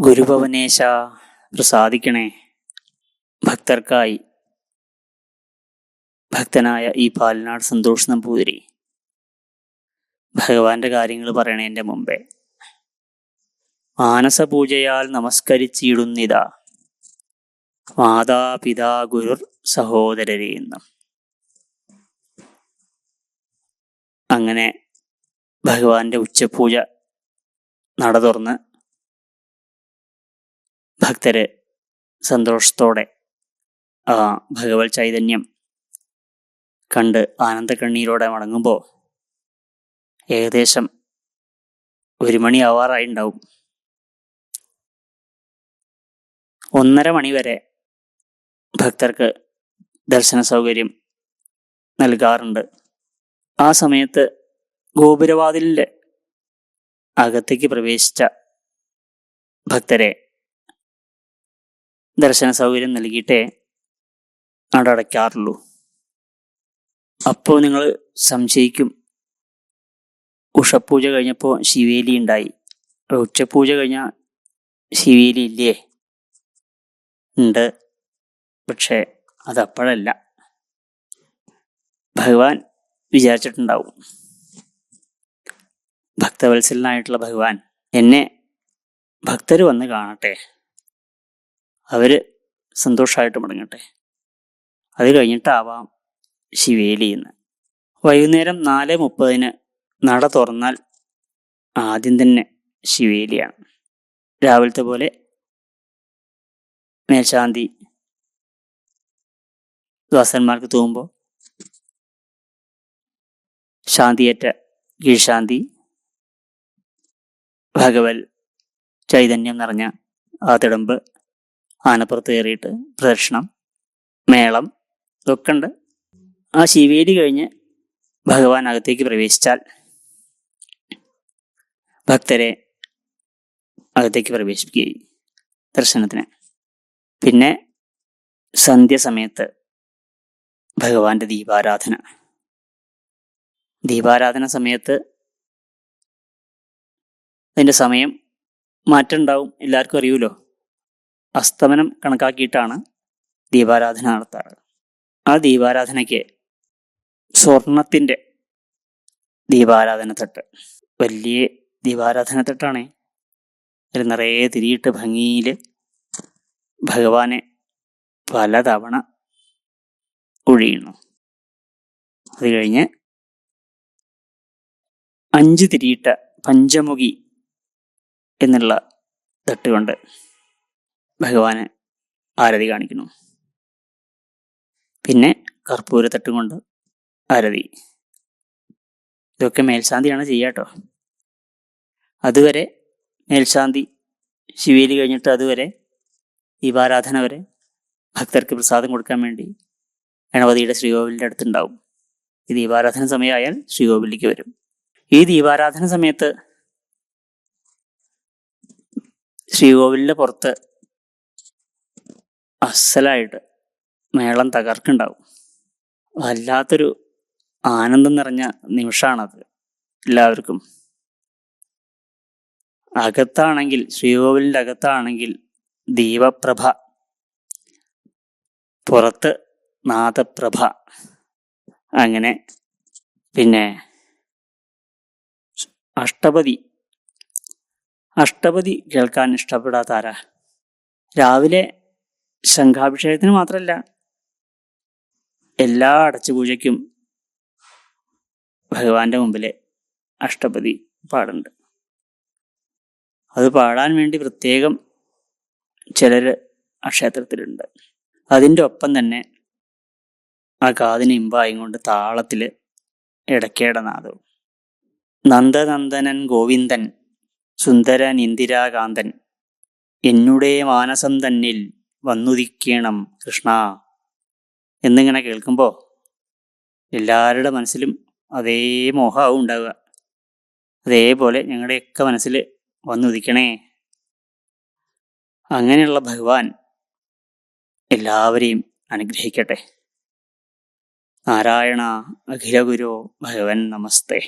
ഗുരുഭവനേശ പ്രസാദിക്കണേ. ഭക്തർക്കായി ഭക്തനായ ഈ പാലനാട് സന്തോഷ് നമ്പൂതിരി ഭഗവാന്റെ കാര്യങ്ങൾ പറയണതിൻ്റെ മുമ്പേ മാനസപൂജയാൽ നമസ്കരിച്ചിടുന്നിതാ മാതാപിതാ ഗുരുർ സഹോദരരെ എന്നും. അങ്ങനെ ഭഗവാന്റെ ഉച്ചപൂജ നട തുറന്ന് ഭക്തര് സന്തോഷത്തോടെ ആ ഭഗവത് ചൈതന്യം കണ്ട് ആനന്ദക്കണ്ണീരോടെ മടങ്ങുമ്പോൾ ഏകദേശം 1 മണി ആവാറായിണ്ടാവും. 1:30 മണി വരെ ഭക്തർക്ക് ദർശന സൗകര്യം നൽകാറുണ്ട്. ആ സമയത്ത് ഗോപുരവാതിലിൻ്റെ അകത്തേക്ക് പ്രവേശിച്ച ഭക്തരെ ദർശന സൗകര്യം നൽകിയിട്ടേ നട അടയ്ക്കാറുള്ളൂ. അപ്പോൾ നിങ്ങൾ സംശയിക്കും, ഉഷപൂജ കഴിഞ്ഞപ്പോൾ ശിവേലി ഉണ്ടായി, ഉച്ചപൂജ കഴിഞ്ഞാൽ ശിവേലി ഇല്ലേ? ഉണ്ട്, പക്ഷേ അതപ്പോഴല്ല. ഭഗവാൻ വിചാരിച്ചിട്ടുണ്ടാവും, ഭക്തവത്സലനായിട്ടുള്ള ഭഗവാൻ എന്നെ ഭക്തർ വന്ന് കാണട്ടെ, അവർ സന്തോഷമായിട്ട് മടങ്ങട്ടെ, അത് കഴിഞ്ഞിട്ടാവാം ശിവേലി എന്ന്. വൈകുന്നേരം 4:30 നട തുറന്നാൽ ആദ്യം തന്നെ ശിവേലിയാണ്. രാവിലത്തെ പോലെ മേൽശാന്തി ദാസന്മാർക്ക് തൂകുമ്പോൾ ശാന്തിയേറ്റ കീഴ്ശാന്തി ഭഗവത് ചൈതന്യം നിറഞ്ഞ ആ തിടമ്പ് ആനപ്പുറത്ത് കയറിയിട്ട് പ്രദക്ഷിണം, മേളം ഇതൊക്കെ ഉണ്ട്. ആ ശിവേലി കഴിഞ്ഞ് ഭഗവാൻ അകത്തേക്ക് പ്രവേശിച്ചാൽ ഭക്തരെ അകത്തേക്ക് പ്രവേശിപ്പിക്കുകയും ദർശനത്തിന്. പിന്നെ സന്ധ്യസമയത്ത് ഭഗവാന്റെ ദീപാരാധന സമയത്ത് അതിൻ്റെ സമയം മാറ്റമുണ്ടാവും, എല്ലാവർക്കും അറിയുമല്ലോ. അസ്തമനം കണക്കാക്കിയിട്ടാണ് ദീപാരാധന നടത്താറ്. ആ ദീപാരാധനയ്ക്ക് സ്വർണത്തിൻ്റെ ദീപാരാധന തട്ട്, വലിയ ദീപാരാധന തട്ടാണ്. അതിൽ നിറയെ തിരിയിട്ട് ഭംഗിയിൽ ഭഗവാനെ പലതവണ ഒഴിയുന്നു. അത് കഴിഞ്ഞ് 5 തിരിയിട്ട പഞ്ചമുഖി എന്നുള്ള തട്ടുകൊണ്ട് ഭഗവാന് ആരതി കാണിക്കുന്നു. പിന്നെ കർപ്പൂര തട്ടും കൊണ്ട് ആരതി. ഇതൊക്കെ മേൽശാന്തിയാണ് ചെയ്യാട്ടോ. അതുവരെ മേൽശാന്തി ശിവേലി കഴിഞ്ഞിട്ട് അതുവരെ ദീപാരാധന വരെ ഭക്തർക്ക് പ്രസാദം കൊടുക്കാൻ വേണ്ടി ഗണപതിയുടെ ശ്രീകോവിലിൻ്റെ അടുത്തുണ്ടാവും. ഈ ദീപാരാധന സമയമായാൽ ശ്രീകോവിലേക്ക് വരും. ഈ ദീപാരാധന സമയത്ത് ശ്രീകോവിലിൻ്റെ പുറത്ത് അസലായിട്ട് മേളം തകർക്കുണ്ടാവും. വല്ലാത്തൊരു ആനന്ദം നിറഞ്ഞ നിമിഷമാണത് എല്ലാവർക്കും. അകത്താണെങ്കിൽ, ശ്രീകോവിലിൻ്റെ അകത്താണെങ്കിൽ ദീപപ്രഭ, പുറത്ത് നാദപ്രഭ. അങ്ങനെ പിന്നെ അഷ്ടപതി കേൾക്കാൻ ഇഷ്ടപ്പെടാത്ത ആരാ? രാവിലെ ശംഖാഭിഷേകത്തിന് മാത്രമല്ല, എല്ലാ അടച്ചുപൂജയ്ക്കും ഭഗവാന്റെ മുമ്പിലെ അഷ്ടപതി പാടുണ്ട്. അത് പാടാൻ വേണ്ടി പ്രത്യേകം ചിലർ ആ ക്ഷേത്രത്തിലുണ്ട്. അതിൻ്റെ ഒപ്പം തന്നെ ആ കാതിന് ഇമ്പായും കൊണ്ട് താളത്തിൽ ഇടയ്ക്കേടനാദവും. നന്ദനന്ദനൻ ഗോവിന്ദൻ സുന്ദരൻ ഇന്ദിരാകാന്തൻ എന്നുടേ മാനസം തന്നിൽ വന്നുദിക്കണം കൃഷ്ണ എന്നിങ്ങനെ കേൾക്കുമ്പോൾ എല്ലാവരുടെ മനസ്സിലും അതേ മോഹവും ഉണ്ടാവുക. അതേപോലെ ഞങ്ങളുടെയൊക്കെ മനസ്സിൽ വന്നുദിക്കണേ. അങ്ങനെയുള്ള ഭഗവാൻ എല്ലാവരെയും അനുഗ്രഹിക്കട്ടെ. നാരായണ അഖില ഗുരോ ഭഗവൻ നമസ്തേ.